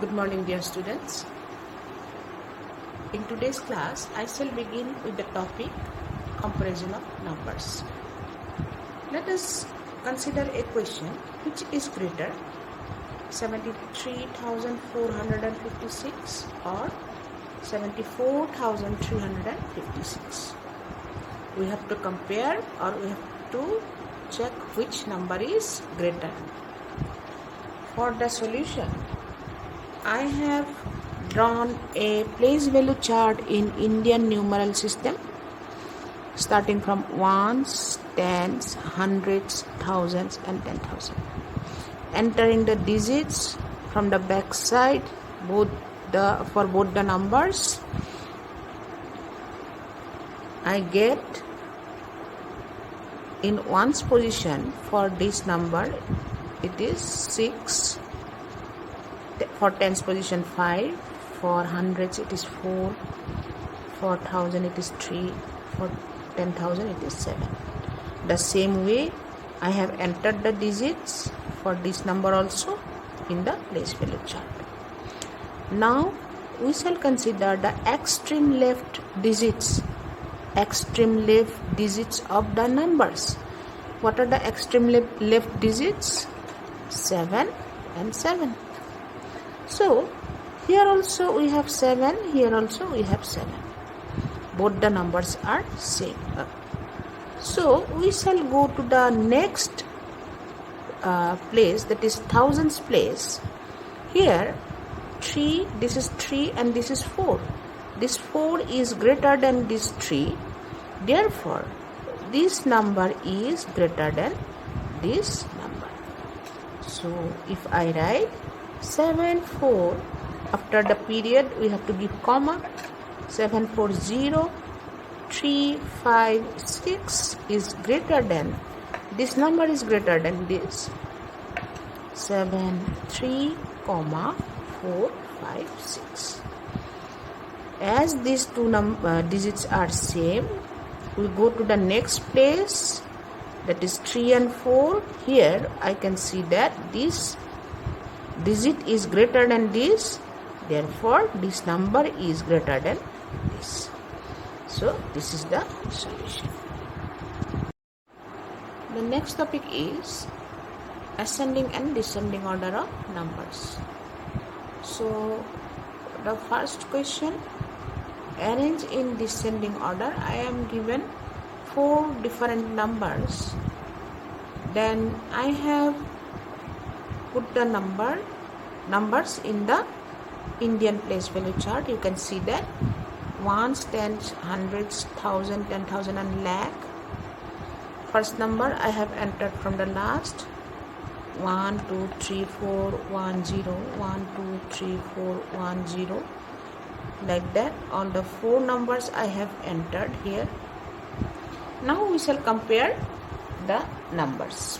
Good morning, dear students. In today's class, I shall begin with the topic comparison of numbers. Let us consider a question which is greater 73,456 or 74,356. We have to compare or we have to check which number is greater. For the solution, I have drawn a place value chart in Indian numeral system starting from ones, tens, hundreds, thousands and 10,000. Entering the digits from the back side for both the numbers, I get in ones position for this number it is 6, for tens position 5, for hundreds it is 4, for thousand it is 3, for 10,000 it is 7. The same way I have entered the digits for this number also in the place value chart. Now we shall consider the extreme left digits of the numbers. What are the extreme left digits? 7 and 7. So here also we have 7, here also we have 7. Both the numbers are same. So we shall go to the next place, that is thousands place. Here 3, this is 3 and this is 4. This 4 is greater than this 3. Therefore, this number is greater than this number. So if I write 7, 4, after the period we have to give comma. 7, 4, 0, 3, 5, 6 is greater than, this number is greater than this. 7, 3, 4, 5, 6. As these two digits are same, we go to the next place, that is 3 and 4. Here I can see that this digit is greater than this, therefore this number is greater than this. So this is the solution. The next topic is ascending and descending order of numbers. So the first question, arrange in descending order. I am given 4 different numbers. Then I have put the numbers in the Indian place value chart. You can see that ones, tens, hundreds, thousand, 10,000 and lakh. First number I have entered from the last. 1, 2, 3, 4, 1, 0, 1, 2, 3, 4, 1, 0. Like that, all the 4 numbers I have entered here. Now we shall compare the numbers.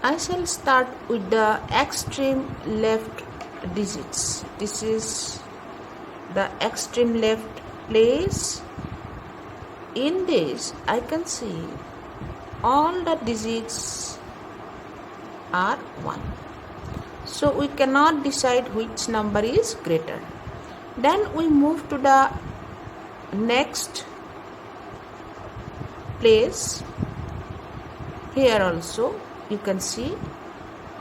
I shall start with the extreme left digits. This is the extreme left place. In this I can see all the digits are 1. So we cannot decide which number is greater. Then we move to the next place. Here also you can see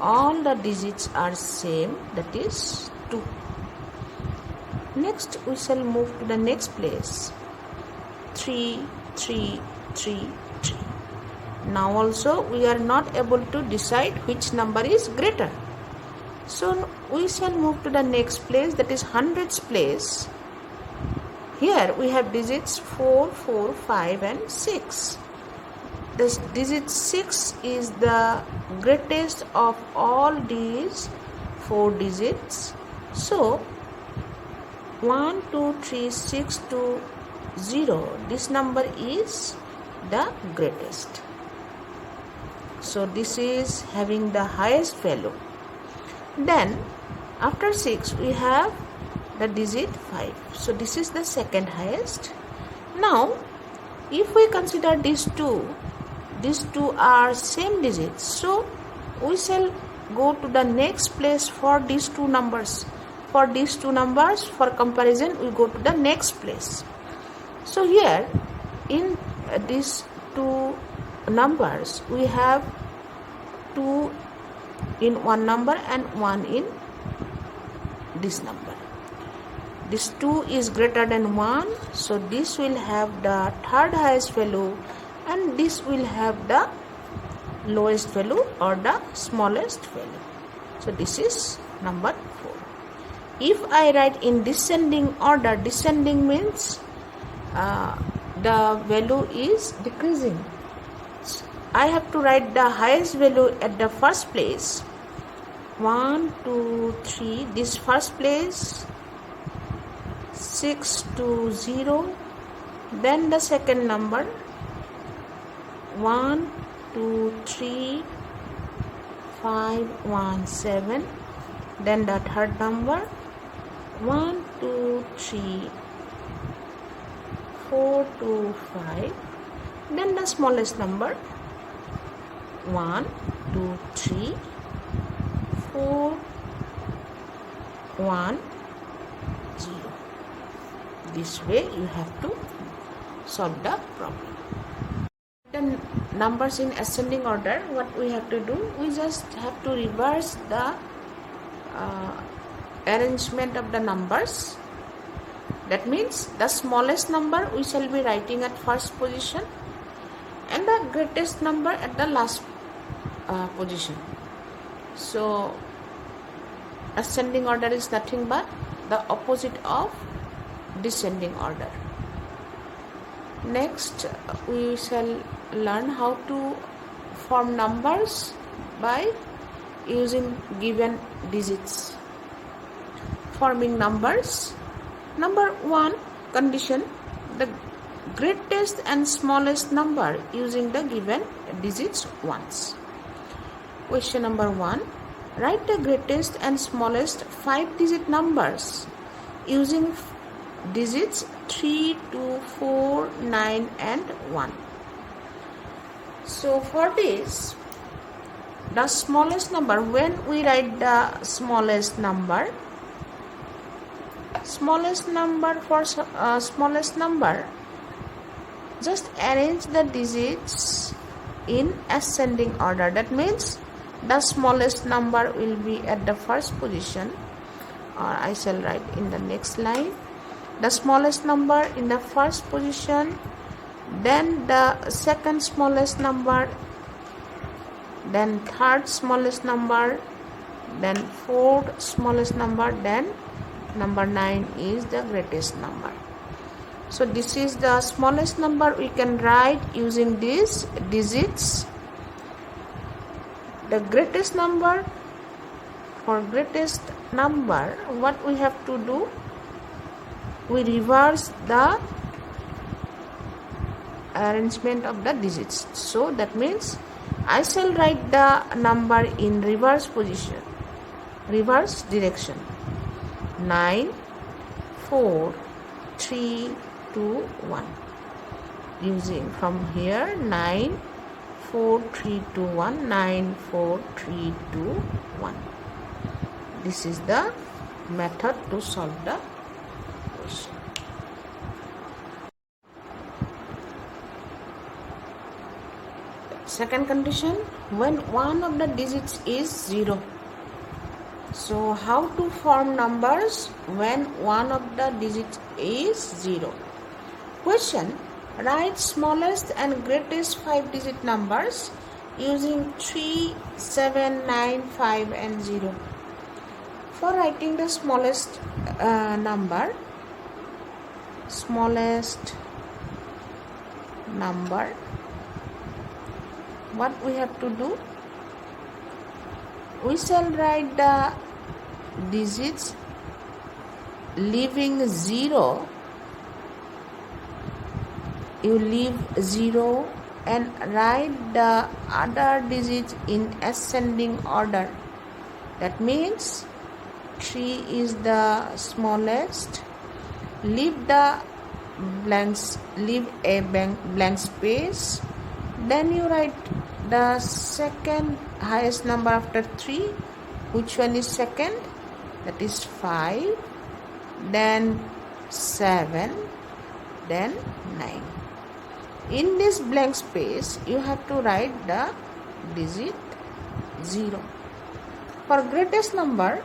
all the digits are same, that is 2. Next we shall move to the next place. 3, 3, 3, 3. Now also we are not able to decide which number is greater. So we shall move to the next place, that is hundreds place. Here we have digits 4, 4, 5 and 6. This digit 6 is the greatest of all these 4 digits. So 1, 2, 3, 6 to 0, this number is the greatest. So this is having the highest value. Then after 6 we have the digit 5. So this is the second highest. Now if we consider these two are same digits, so we shall go to the next place for these two numbers. For these two numbers, for comparison, we go to the next place. So here, in these two numbers, we have 2 in one number and 1 in this number. This 2 is greater than 1, so this will have the third highest value and this will have the lowest value or the smallest value. So this is number 4. If I write in descending order, descending means the value is decreasing. I have to write the highest value at the first place. 1, 2, 3, this first place, 6 to 0, then the second number, 1, 2, 3, 5, 1, 7, then the third number, 1, 2, 3, 4 to 5, then the smallest number, 1, 2, 3, 4, 1, 0. This way you have to solve the problem. The numbers in ascending order, what we have to do, we just have to reverse the arrangement of the numbers. That means the smallest number we shall be writing at first position and the greatest number at the last position. So ascending order is nothing but the opposite of descending order. Next, we shall learn how to form numbers by using given digits. Forming numbers. Number 1 condition, the greatest and smallest number using the given digits once. Question number 1. Write the greatest and smallest 5-digit numbers using digits 3, 2, 4, 9 and 1. So for this, the smallest number, when we write the smallest number for smallest number, just arrange the digits in ascending order. That means the smallest number will be at the first position, or I shall write in the next line, the smallest number in the first position, then the second smallest number, then third smallest number, then fourth smallest number, then number 9 is the greatest number. So this is the smallest number we can write using these digits. The greatest number, for greatest number, what we have to do, we reverse the arrangement of the digits. So that means I shall write the number in reverse position, reverse direction. 9, 4, 3, 2, 1. Using from here 9, 4, 3, 2, 1, 9, 4, 3, 2, 1. This is the method to solve the question. Second condition, when one of the digits is 0. So how to form numbers when one of the digits is 0? Question, write smallest and greatest 5-digit numbers using 3, 7, 9, 5 and 0. For writing the smallest number, what we have to do? We shall write the digits leaving 0. You leave 0 and write the other digits in ascending order. That means 3 is the smallest. Leave a blank space. Then you write the second highest number after 3. Which one is second? That is 5, then 7, then 9. In this blank space, you have to write the digit 0. For greatest number,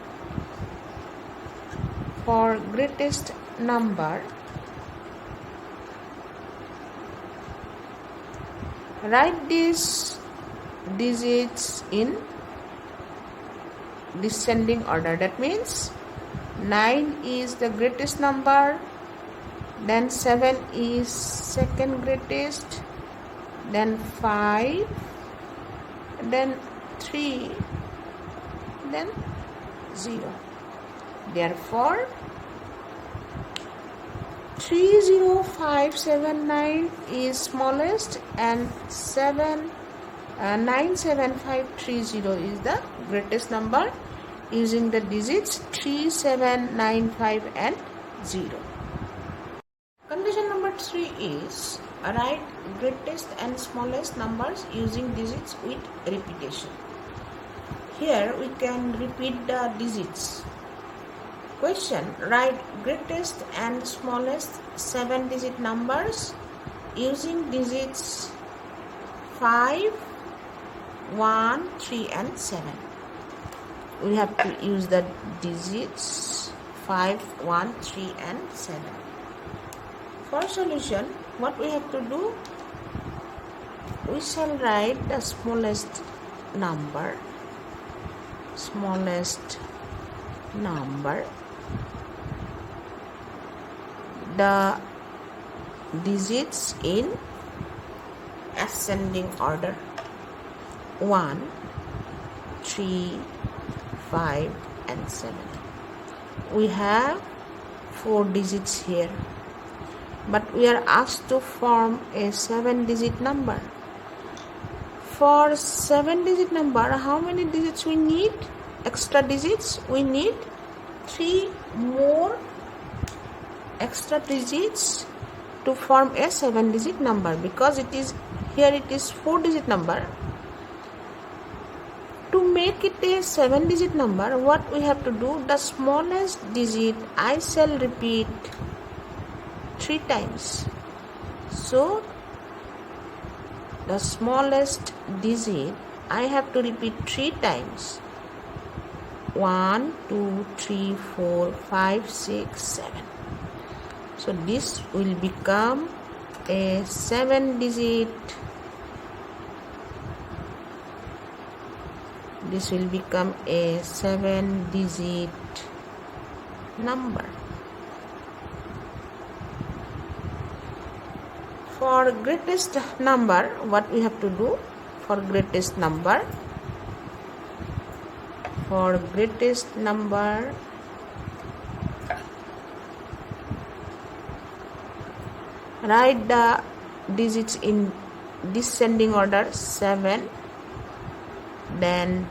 write these digits in descending order. That means 9 is the greatest number, then 7 is second greatest, then 5, then 3, then 0. Therefore 30579 is smallest and 97530 is the greatest number using the digits 3, 7, 9, 5 and 0. Condition number 3 is write greatest and smallest numbers using digits with repetition. Here we can repeat the digits. Question: write greatest and smallest 7-digit numbers using digits 5, 1, 3 and 7. We have to use the digits 5, 1, 3 and 7. For solution, what we have to do? We shall write the smallest number. The digits in ascending order: 1, 3, 5 and 7. We have 4 digits here, but we are asked to form a 7-digit number. For 7-digit number, how many digits we need? Extra digits? We need 3 more extra digits to form a 7-digit number, because it is 4-digit number. To make it a 7-digit number, what we have to do? The smallest digit I shall repeat 3 times. So the smallest digit I have to repeat 3 times. 1, 2, 3, 4, 5, 6, 7. So this will become a 7-digit. This will become a 7-digit number. For greatest number, what we have to do? For greatest number, write the digits in descending order: 7, then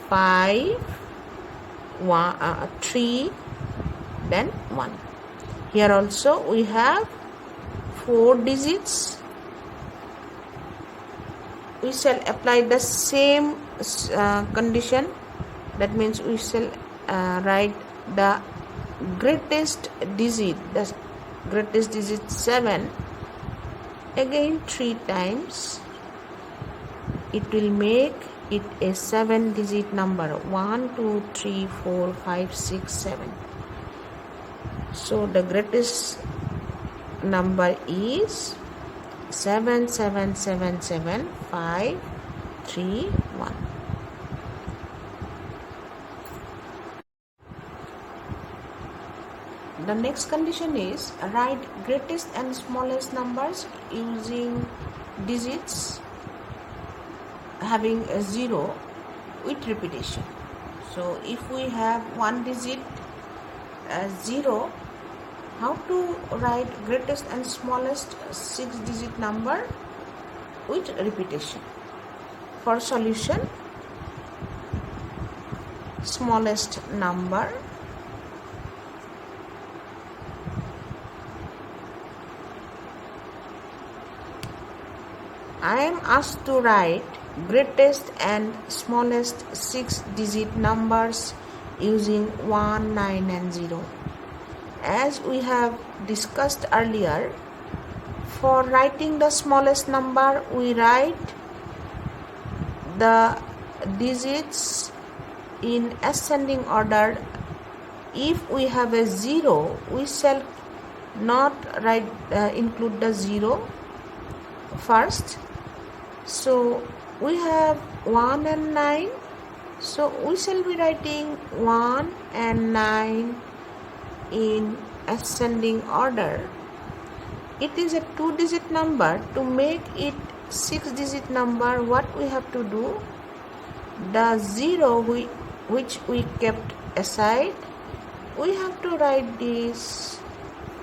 5, 3, then 1. Here also we have 4 digits. We shall apply the same condition. That means we shall write the greatest digit, 7, again 3 times. It will make it a 7-digit number: 1, 2, 3, 4, 5, 6, 7. So the greatest number is 7, 7, 7, 7, 5, 3, 1. The next condition is write greatest and smallest numbers using digits having a 0 with repetition. So if we have one digit 0, how to write greatest and smallest 6-digit number with repetition? For solution, smallest number, I am asked to write greatest and smallest 6-digit numbers using 1, 9 and 0. As we have discussed earlier, for writing the smallest number, we write the digits in ascending order. If we have a 0, we shall not include the 0 first. So we have 1 and 9, so we shall be writing 1 and 9 in ascending order. It is a 2-digit number. To make it 6-digit number, what we have to do? The 0 which we kept aside, we have to write this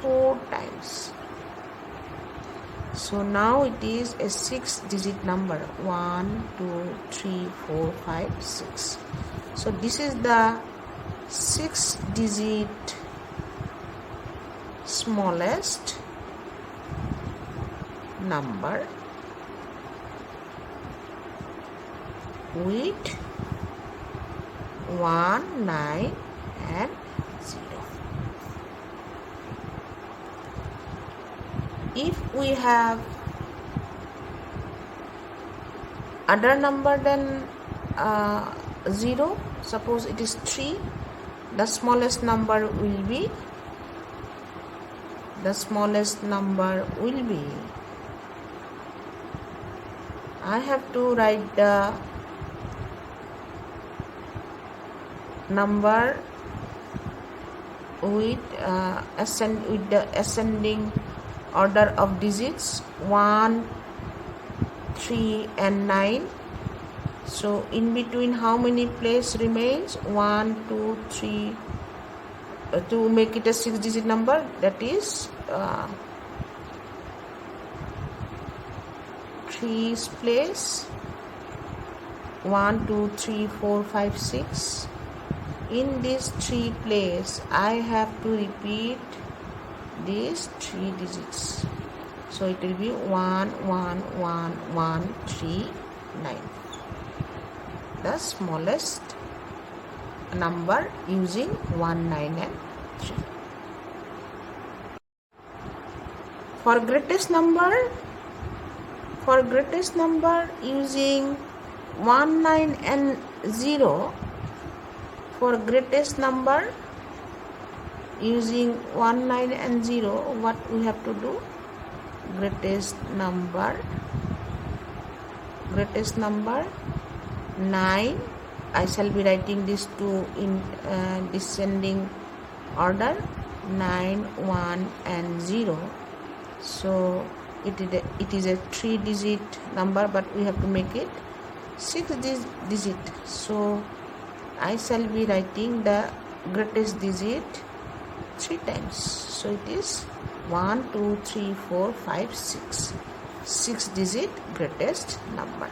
4 times. So now it is a 6-digit number. 1, 2, 3, 4, 5, 6. So this is the 6-digit smallest number with 1, 9 and 0. If we have other number than 0, suppose it is 3, the smallest number will be I have to write the number with the ascending order of digits 1, 3 and 9. So in between how many place remains? 1, 2, 3. To make it a 6-digit number, that is 3's place. 1, 2, 3, 4, 5, 6. In this 3 place, I have to repeat these 3 digits. So it will be 1, 1, 1, 1, 3, 9. The smallest number using 1, 9 and 3. For greatest number using 1, 9 and 0. For greatest number using 1, 9 and 0, what we have to do? Greatest number 9. I shall be writing this 2 in descending order, 9, 1 and 0. So it is a 3-digit number, but we have to make it 6-digit. So I shall be writing the greatest digit 3 times. So it is 1, 2, 3, 4, 5, 6. 6-digit greatest number.